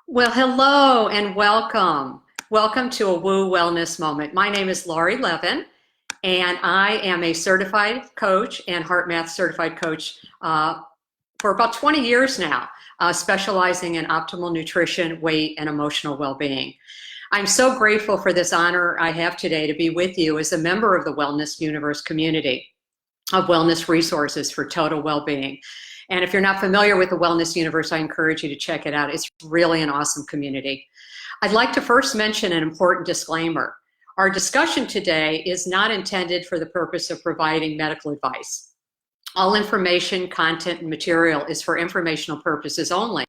Well, hello and welcome. Welcome to a Woo Wellness Moment. My name is Laurie Levin, and I am a certified coach and heart math certified coach for about 20 years now, specializing in optimal nutrition, weight, and emotional well-being. I'm so grateful for this honor I have today to be with you as a member of the Wellness Universe community of wellness resources for total well-being. And if you're not familiar with the Wellness Universe, I encourage you to check it out. It's really an awesome community. I'd like to first mention an important disclaimer. Our discussion today is not intended for the purpose of providing medical advice. All information, content, and material is for informational purposes only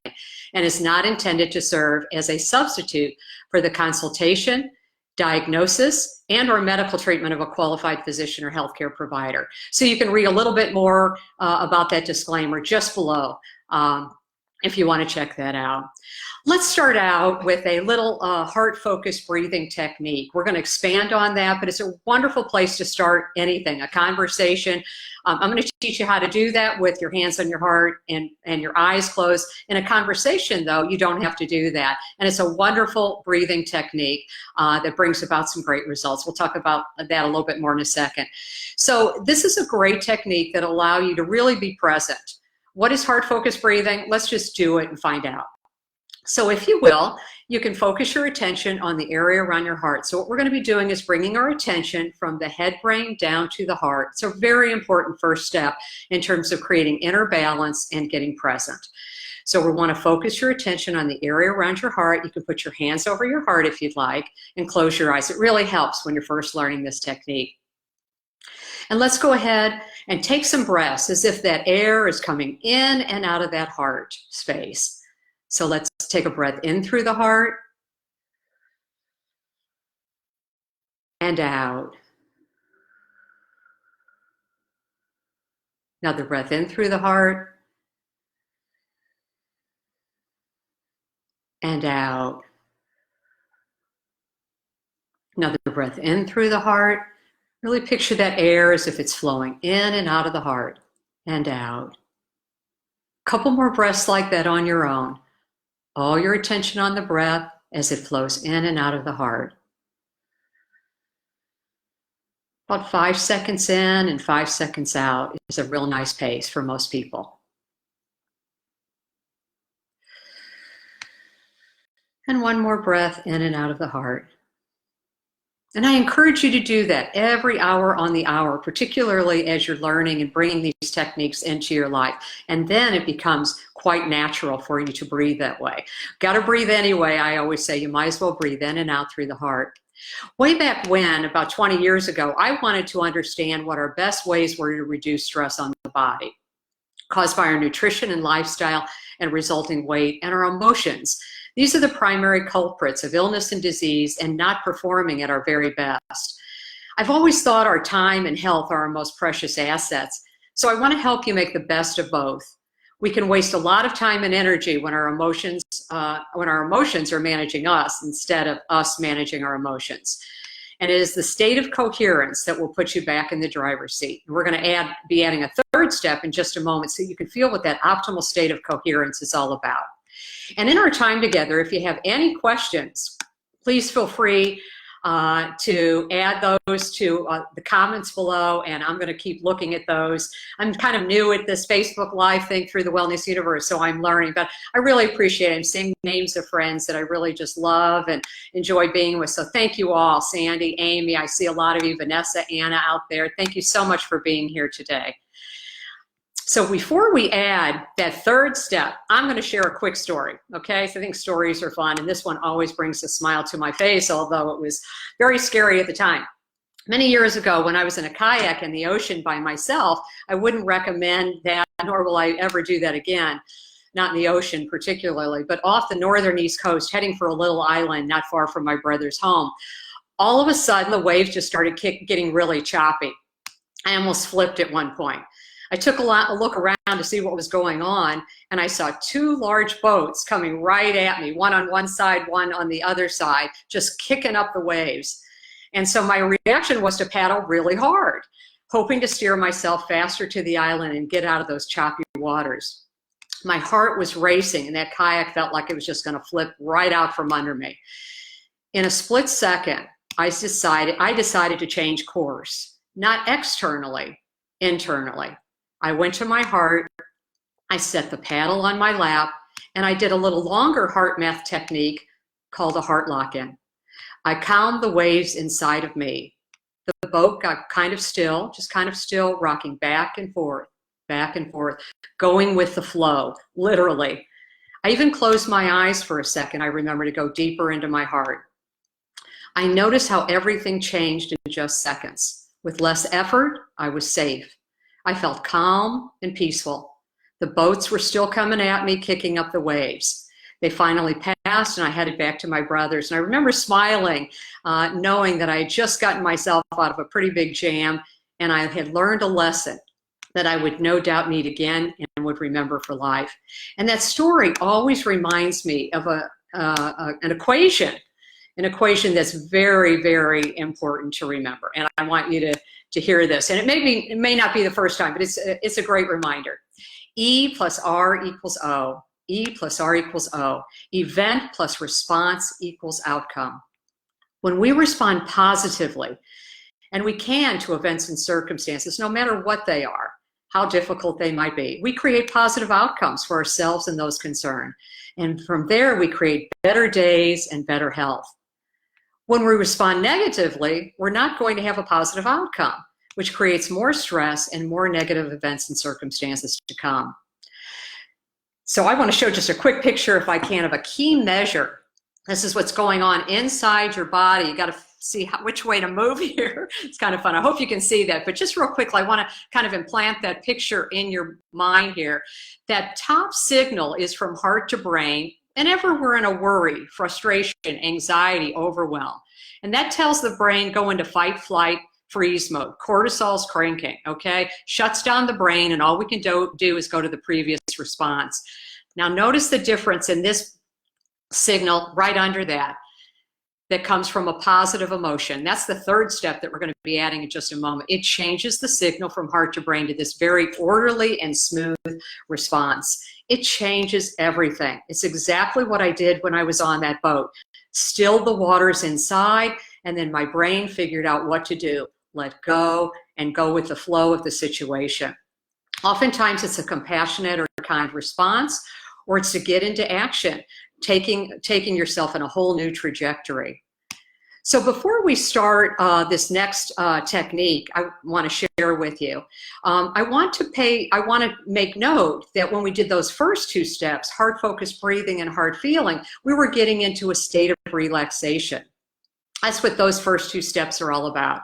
and is not intended to serve as a substitute for the consultation, diagnosis, and or medical treatment of a qualified physician or healthcare provider. So you can read a little bit more about that disclaimer just below if you want to check that out. Let's start out with a little heart-focused breathing technique. We're going to expand on that, but it's a wonderful place to start anything, a conversation. I'm going to teach you how to do that with your hands on your heart and your eyes closed. In a conversation, though, you don't have to do that. And it's a wonderful breathing technique that brings about some great results. We'll talk about that a little bit more in a second. So this is a great technique that allows you to really be present. What is heart-focused breathing? Let's just do it and find out. So if you will, you can focus your attention on the area around your heart. So what we're going to be doing is bringing our attention from the head brain down to the heart. It's a very important first step in terms of creating inner balance and getting present. So we want to focus your attention on the area around your heart. You can put your hands over your heart if you'd like and close your eyes. It really helps when you're first learning this technique. And let's go ahead and take some breaths as if that air is coming in and out of that heart space. So let's take a breath in through the heart and out. Another breath in through the heart and out. Another breath in through the heart. Really picture that air as if it's flowing in and out of the heart and out. A couple more breaths like that on your own. All your attention on the breath as it flows in and out of the heart. About 5 seconds in and 5 seconds out is a real nice pace for most people. And one more breath in and out of the heart. And I encourage you to do that every hour on the hour, particularly as you're learning and bringing these techniques into your life. And then it becomes quite natural for you to breathe that way. Got to breathe anyway. I always say you might as well breathe in and out through the heart. Way back when, about 20 years ago, I wanted to understand what our best ways were to reduce stress on the body caused by our nutrition and lifestyle and resulting weight and our emotions. These are the primary culprits of illness and disease and not performing at our very best. I've always thought our time and health are our most precious assets, so I want to help you make the best of both. We can waste a lot of time and energy when our emotions are managing us instead of us managing our emotions. And it is the state of coherence that will put you back in the driver's seat. We're going to be adding a third step in just a moment so you can feel what that optimal state of coherence is all about. And in our time together, if you have any questions, please feel free to add those to the comments below, and I'm going to keep looking at those. I'm kind of new at this Facebook Live thing through the Wellness Universe, so I'm learning, but I really appreciate it. I'm seeing names of friends that I really just love and enjoy being with, so thank you all. Sandy, Amy, I see a lot of you, Vanessa, Anna out there. Thank you so much for being here today. So before we add that third step, I'm going to share a quick story, okay? So I think stories are fun, and this one always brings a smile to my face, although it was very scary at the time. Many years ago, when I was in a kayak in the ocean by myself, I wouldn't recommend that, nor will I ever do that again, not in the ocean particularly, but off the northern East Coast, heading for a little island not far from my brother's home. All of a sudden, the waves just started getting really choppy. I almost flipped at one point. I took a look around to see what was going on, and I saw 2 large boats coming right at me, one on one side, one on the other side, just kicking up the waves. And so my reaction was to paddle really hard, hoping to steer myself faster to the island and get out of those choppy waters. My heart was racing, and that kayak felt like it was just going to flip right out from under me. In a split second, I decided to change course, not externally, internally. I went to my heart, I set the paddle on my lap, and I did a little longer heart math technique called a heart lock-in. I calmed the waves inside of me. The boat got kind of still, rocking back and forth, going with the flow, literally. I even closed my eyes for a second. I remember to go deeper into my heart. I noticed how everything changed in just seconds. With less effort, I was safe. I felt calm and peaceful. The boats were still coming at me, kicking up the waves. They finally passed, and I headed back to my brother's. And I remember smiling, knowing that I had just gotten myself out of a pretty big jam, and I had learned a lesson that I would no doubt need again and would remember for life. And that story always reminds me of an equation that's very, very important to remember. And I want you to hear this. And it may not be the first time, but it's a great reminder. E plus R equals O. E plus R equals O. Event plus response equals outcome. When we respond positively, and we can, to events and circumstances, no matter what they are, how difficult they might be, we create positive outcomes for ourselves and those concerned. And from there, we create better days and better health. When we respond negatively, we're not going to have a positive outcome, which creates more stress and more negative events and circumstances to come. So I want to show just a quick picture, if I can, of a key measure. This is what's going on inside your body. You got to see which way to move here. It's kind of fun. I hope you can see that. But just real quickly, I want to kind of implant that picture in your mind here. That top signal is from heart to brain. Whenever we're in a worry, frustration, anxiety, overwhelm. And that tells the brain go into fight, flight, freeze mode. Cortisol's cranking, okay? Shuts down the brain, and all we can do is go to the previous response. Now notice the difference in this signal right under that comes from a positive emotion. That's the third step that we're going to be adding in just a moment. It changes the signal from heart to brain to this very orderly and smooth response. It changes everything. It's exactly what I did when I was on that boat. Still the waters inside, and then my brain figured out what to do. Let go and go with the flow of the situation. Oftentimes it's a compassionate or kind response, or it's to get into action, taking yourself in a whole new trajectory. So before we start this next technique, I want to share with you. I want to make note that when we did those first two steps, heart-focused breathing and heart feeling, we were getting into a state of relaxation. That's what those first two steps are all about.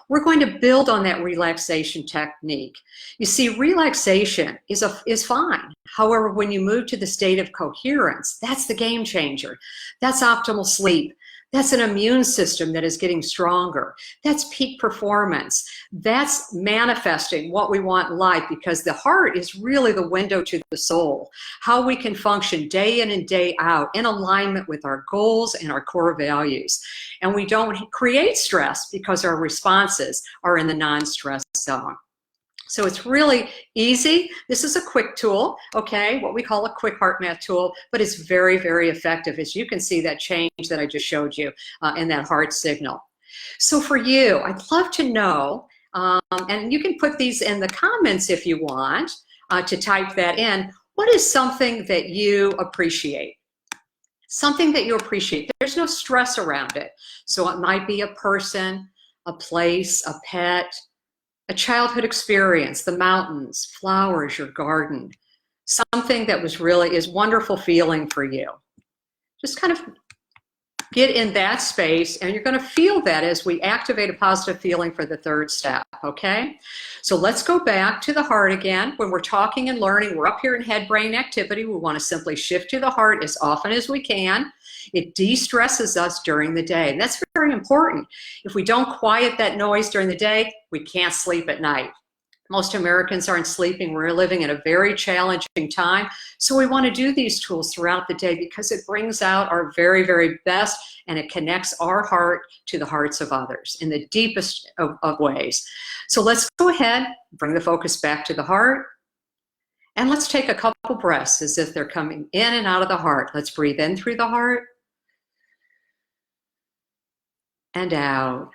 We're going to build on that relaxation technique. You see, relaxation is fine. However, when you move to the state of coherence, that's the game changer. That's optimal sleep. That's an immune system that is getting stronger. That's peak performance. That's manifesting what we want in life, because the heart is really the window to the soul. How we can function day in and day out in alignment with our goals and our core values. And we don't create stress because our responses are in the non-stress zone. So it's really easy. This is a quick tool, okay, what we call a quick heart math tool, but it's very, very effective. As you can see that change that I just showed you in that heart signal. So for you, I'd love to know, and you can put these in the comments if you want to type that in, what is something that you appreciate? Something that you appreciate. There's no stress around it. So it might be a person, a place, a pet, a childhood experience, the mountains, flowers, your garden, something that is wonderful feeling for you. Just kind of get in that space, and you're going to feel that as we activate a positive feeling for the third step, okay? So let's go back to the heart again. When we're talking and learning, we're up here in head-brain activity. We want to simply shift to the heart as often as we can. It de-stresses us during the day, and that's very important. If we don't quiet that noise during the day, we can't sleep at night. Most Americans aren't sleeping. We're living in a very challenging time. So we want to do these tools throughout the day because it brings out our very, very best, and it connects our heart to the hearts of others in the deepest of ways. So let's go ahead, bring the focus back to the heart. And let's take a couple breaths as if they're coming in and out of the heart. Let's breathe in through the heart and out.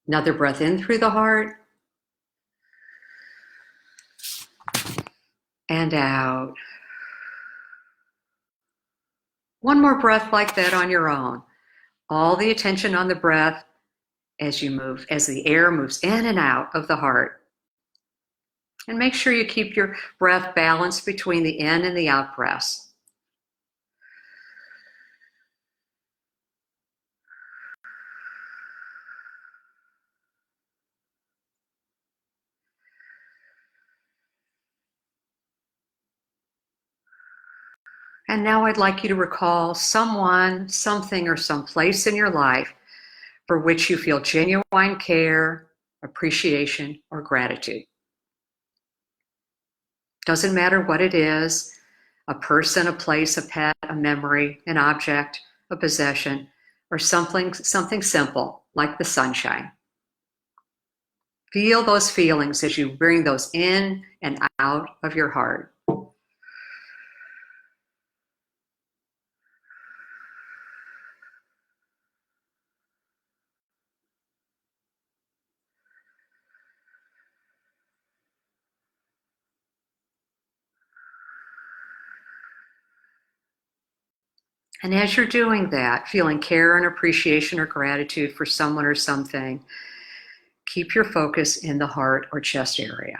Another breath in through the heart and out. One more breath like that on your own. All the attention on the breath as you move, as the air moves in and out of the heart. And make sure you keep your breath balanced between the in and the out breaths. And now I'd like you to recall someone, something, or some place in your life for which you feel genuine care, appreciation, or gratitude. Doesn't matter what it is, a person, a place, a pet, a memory, an object, a possession, or something simple like the sunshine. Feel those feelings as you bring those in and out of your heart. And as you're doing that, feeling care and appreciation or gratitude for someone or something, keep your focus in the heart or chest area.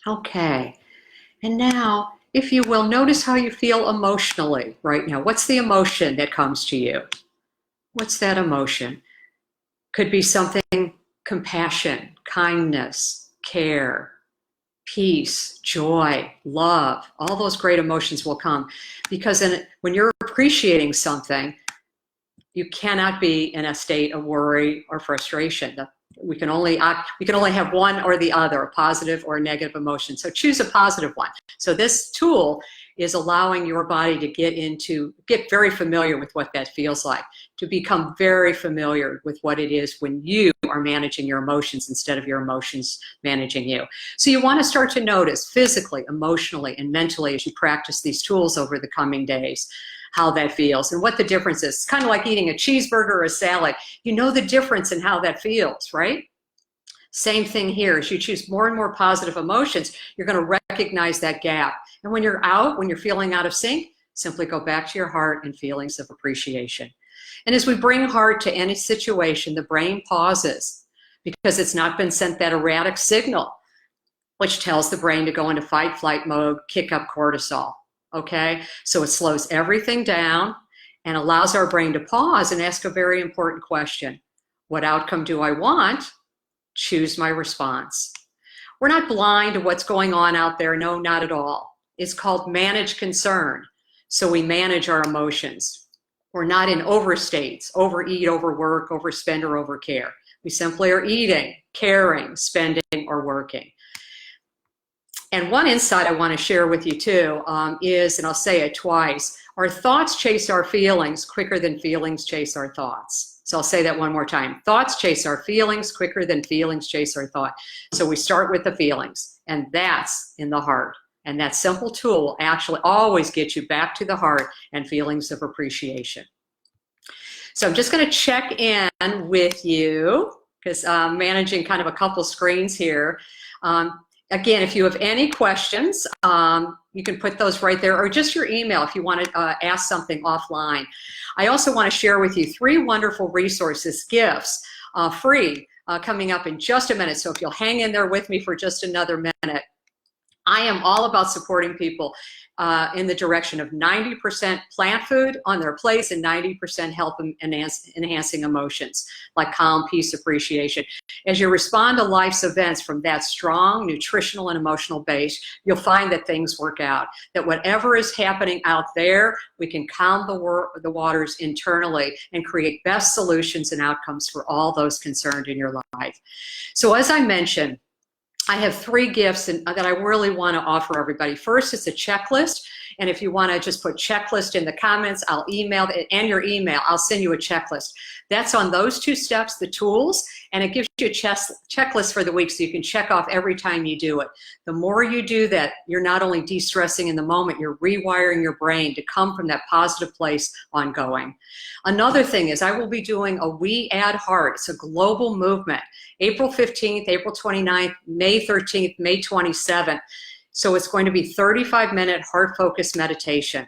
Okay, and now, if you will, notice how you feel emotionally right now. What's the emotion that comes to you? What's that emotion? Could be something compassion, kindness, care, peace, joy, love. All those great emotions will come because when you're appreciating something, you cannot be in a state of worry or frustration. We can only have one or the other, a positive or a negative emotion. So choose a positive one. So this tool is allowing your body to get very familiar with what that feels like, to become very familiar with what it is when you are managing your emotions instead of your emotions managing you. So you want to start to notice physically, emotionally, and mentally as you practice these tools over the coming days, how that feels and what the difference is. It's kind of like eating a cheeseburger or a salad. You know the difference in how that feels, right? Same thing here. As you choose more and more positive emotions, you're going to recognize that gap. And when you're feeling out of sync, simply go back to your heart and feelings of appreciation. And as we bring heart to any situation, the brain pauses because it's not been sent that erratic signal, which tells the brain to go into fight, flight mode, kick up cortisol. Okay, so it slows everything down and allows our brain to pause and ask a very important question. What outcome do I want? Choose my response. We're not blind to what's going on out there. No, not at all. It's called managed concern. So we manage our emotions. We're not in overstates, overeat, overwork, overspend, or overcare. We simply are eating, caring, spending, or working. And one insight I want to share with you too is, and I'll say it twice, our thoughts chase our feelings quicker than feelings chase our thoughts. So I'll say that one more time. Thoughts chase our feelings quicker than feelings chase our thought. So we start with the feelings, and that's in the heart. And that simple tool will actually always get you back to the heart and feelings of appreciation. So I'm just going to check in with you because I'm managing kind of a couple screens here. Again, if you have any questions, you can put those right there, or just your email if you want to ask something offline. I also want to share with you 3 wonderful resources, gifts, free, coming up in just a minute. So if you'll hang in there with me for just another minute. I am all about supporting people in the direction of 90% plant food on their plates and 90% help enhancing emotions like calm, peace, appreciation. As you respond to life's events from that strong nutritional and emotional base, you'll find that things work out, that whatever is happening out there, we can calm the waters internally and create best solutions and outcomes for all those concerned in your life. So as I mentioned, I have 3 gifts that I really want to offer everybody. First, it's a checklist. And if you want to just put checklist in the comments, I'll email it, and your email, I'll send you a checklist. That's on those 2 steps, the tools, and it gives you a checklist for the week so you can check off every time you do it. The more you do that, you're not only de-stressing in the moment, you're rewiring your brain to come from that positive place ongoing. Another thing is I will be doing a We Add Heart. It's a global movement. April 15th, April 29th, May 13th, May 27th. So it's going to be 35-minute heart-focused meditation.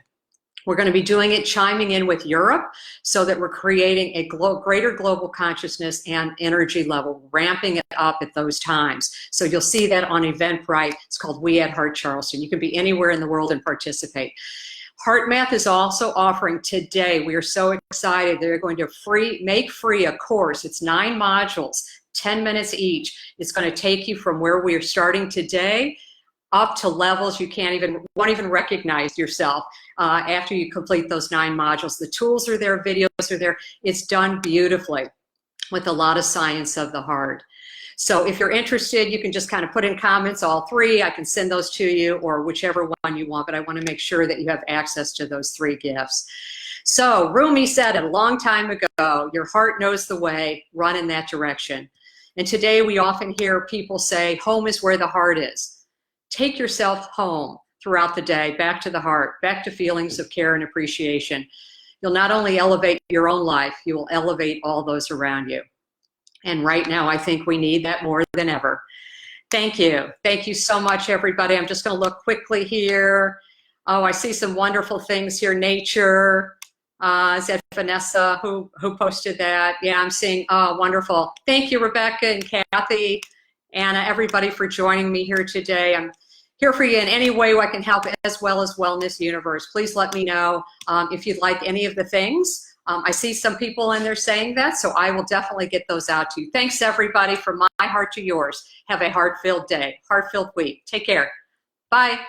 We're going to be doing it chiming in with Europe so that we're creating a greater global consciousness and energy level, ramping it up at those times. So you'll see that on Eventbrite. It's called We at Heart Charleston. You can be anywhere in the world and participate. HeartMath is also offering today, we are so excited, they're going to make free a course. It's 9 modules, 10 minutes each. It's going to take you from where we are starting today up to levels you won't even recognize yourself after you complete those 9 modules. The tools are there, videos are there. It's done beautifully with a lot of science of the heart. So if you're interested, you can just kind of put in comments, all 3. I can send those to you, or whichever one you want, but I want to make sure that you have access to those 3 gifts. So Rumi said it a long time ago, your heart knows the way, run in that direction. And today we often hear people say, home is where the heart is. Take yourself home throughout the day, back to the heart, back to feelings of care and appreciation. You'll not only elevate your own life, you will elevate all those around you. And right now, I think we need that more than ever. Thank you. Thank you so much, everybody. I'm just going to look quickly here. Oh, I see some wonderful things here. Nature. Is that Vanessa who posted that? Yeah, I'm seeing, oh, wonderful. Thank you, Rebecca and Kathy, Anna, everybody for joining me here today. I'm here for you in any way I can help, as well as Wellness Universe. Please let me know if you'd like any of the things. I see some people in there saying that, so I will definitely get those out to you. Thanks, everybody, from my heart to yours. Have a heart-filled day, heart-filled week. Take care. Bye.